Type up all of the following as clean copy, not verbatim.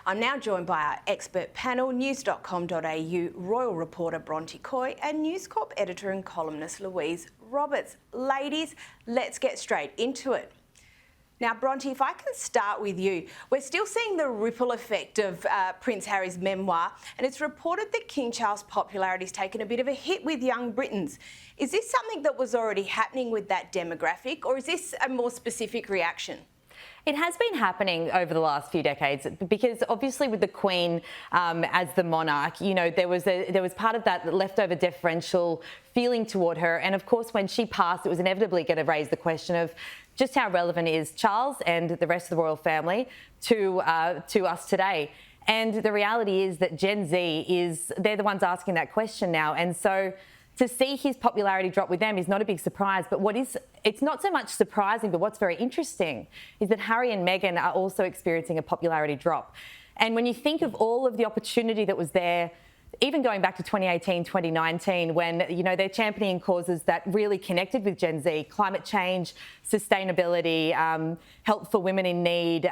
I'm now joined by our expert panel, news.com.au Royal Reporter Bronte Coy and News Corp editor and columnist Louise Roberts. Ladies, let's get straight into it. Now, Bronte, if I can start with you, we're still seeing the ripple effect of Prince Harry's memoir, and it's reported that King Charles' popularity has taken a bit of a hit with young Britons. Is this something that was already happening with that demographic, or is this a more specific reaction? It has been happening over the last few decades because obviously with the Queen as the monarch, you know, there was part of that leftover deferential feeling toward her. And of course, when she passed, it was inevitably going to raise the question of just how relevant is Charles and the rest of the royal family to us today. And the reality is that Gen Z they're the ones asking that question now. And so to see his popularity drop with them is not a big surprise, but it's not so much surprising, but what's very interesting is that Harry and Meghan are also experiencing a popularity drop. And when you think of all of the opportunity that was there, even going back to 2018, 2019, when, you know, they're championing causes that really connected with Gen Z, climate change, sustainability, help for women in need,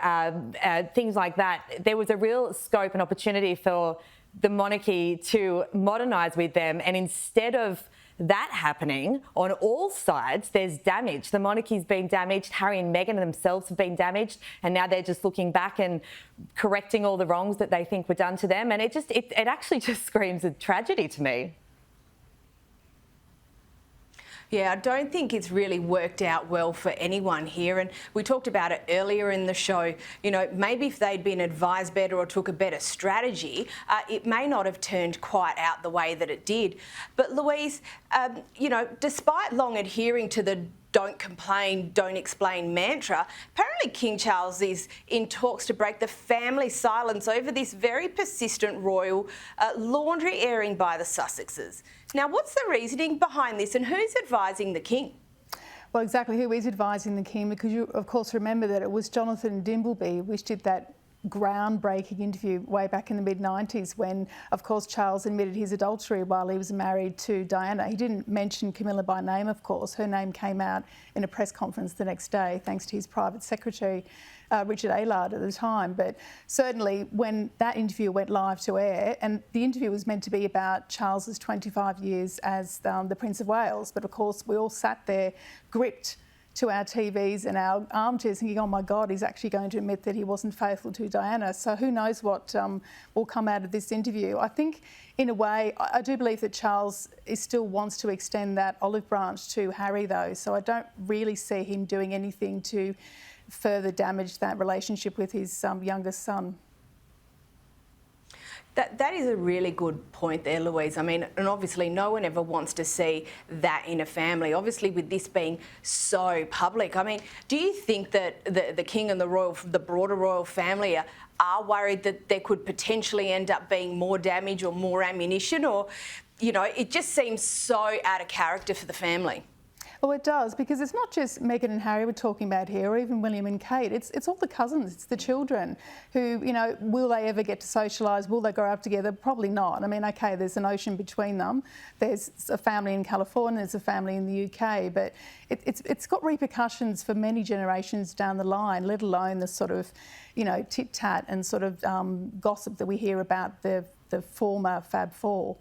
things like that, there was a real scope and opportunity for the monarchy to modernise with them, and instead of that happening on all sides, there's damage. The monarchy's been damaged, Harry and Meghan themselves have been damaged, and now they're just looking back and correcting all the wrongs that they think were done to them, and it actually just screams a tragedy to me. Yeah, I don't think it's really worked out well for anyone here. And we talked about it earlier in the show. You know, maybe if they'd been advised better or took a better strategy, it may not have turned quite out the way that it did. But Louise, you know, despite long adhering to the don't complain, don't explain mantra, apparently King Charles is in talks to break the family silence over this very persistent royal laundry airing by the Sussexes. Now, what's the reasoning behind this and who's advising the King? Well, exactly, who is advising the King? Because you, of course, remember that it was Jonathan Dimbleby which did that groundbreaking interview way back in the mid-90s when, of course, Charles admitted his adultery while he was married to Diana. He didn't mention Camilla by name, of course. Her name came out in a press conference the next day, thanks to his private secretary, Richard Aylard at the time. But certainly when that interview went live to air, and the interview was meant to be about Charles's 25 years as the Prince of Wales, but of course we all sat there gripped to our TVs and our armchairs thinking, oh my God, he's actually going to admit that he wasn't faithful to Diana. So who knows what will come out of this interview. I think, in a way, I do believe that Charles still wants to extend that olive branch to Harry, though. So I don't really see him doing anything to further damage that relationship with his youngest son. That is a really good point there, Louise. I mean, and obviously no one ever wants to see that in a family. Obviously, with this being so public, I mean, do you think that the King and the broader royal family are worried that there could potentially end up being more damage or more ammunition, or, you know, it just seems so out of character for the family? Well, it does, because it's not just Meghan and Harry we're talking about here, or even William and Kate. It's all the cousins, it's the children who, you know, will they ever get to socialise? Will they grow up together? Probably not. I mean, OK, there's an ocean between them. There's a family in California, there's a family in the UK, but it's got repercussions for many generations down the line, let alone the sort of, you know, tit-tat and sort of gossip that we hear about the former Fab Four.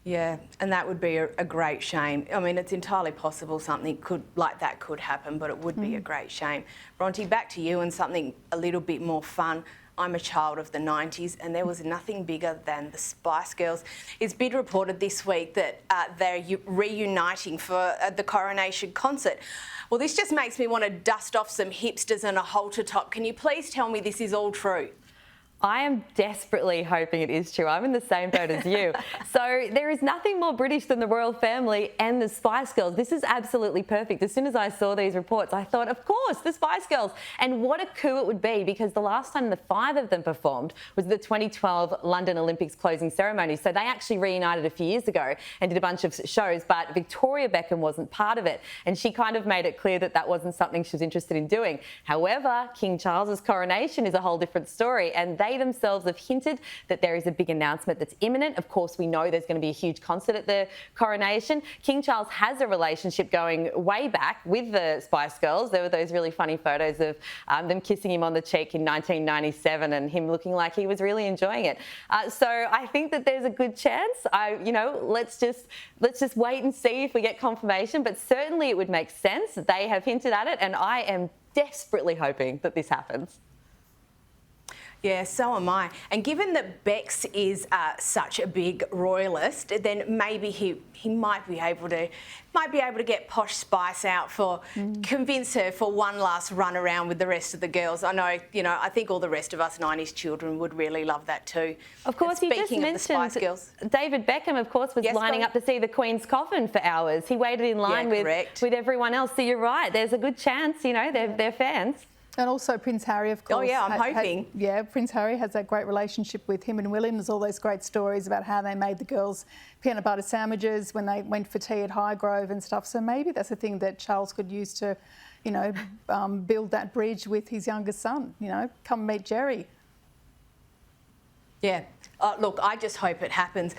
Yeah, and that would be a great shame. I mean, it's entirely possible something like that could happen, but it would be a great shame. Bronte, back to you and something a little bit more fun. I'm a child of the 90s and there was nothing bigger than the Spice Girls. It's been reported this week that they're reuniting for the Coronation concert. Well, this just makes me want to dust off some hipsters and a halter top. Can you please tell me this is all true? I am desperately hoping it is true. I'm in the same boat as you. So there is nothing more British than the royal family and the Spice Girls. This is absolutely perfect. As soon as I saw these reports, I thought, of course, the Spice Girls. And what a coup it would be, because the last time the five of them performed was the 2012 London Olympics closing ceremony. So they actually reunited a few years ago and did a bunch of shows, but Victoria Beckham wasn't part of it. And she kind of made it clear that that wasn't something she was interested in doing. However, King Charles's coronation is a whole different story, and they they themselves have hinted that there is a big announcement that's imminent. Of course, we know there's going to be a huge concert at the coronation. King Charles has a relationship going way back with the Spice Girls. There were those really funny photos of them kissing him on the cheek in 1997 and him looking like he was really enjoying it. So I think that there's a good chance. Let's just wait and see if we get confirmation. But certainly it would make sense. They have hinted at it, and I am desperately hoping that this happens. Yeah, so am I. And given that Bex is such a big royalist, then maybe he might be able to get posh Spice out for convince her for one last run around with the rest of the girls. I know, I think all the rest of us 90s children would really love that too. Of course, you just mentioned David Beckham, of course, was lining up to see the Queen's coffin for hours. He waited in line with everyone else. So you're right. There's a good chance, they're fans. And also Prince Harry, of course. Oh, yeah, I'm hoping. Prince Harry has that great relationship with him and William. There's all those great stories about how they made the girls peanut butter sandwiches when they went for tea at Highgrove and stuff. So maybe that's a thing that Charles could use to, build that bridge with his youngest son. Come meet Jerry. Yeah. Look, I just hope it happens.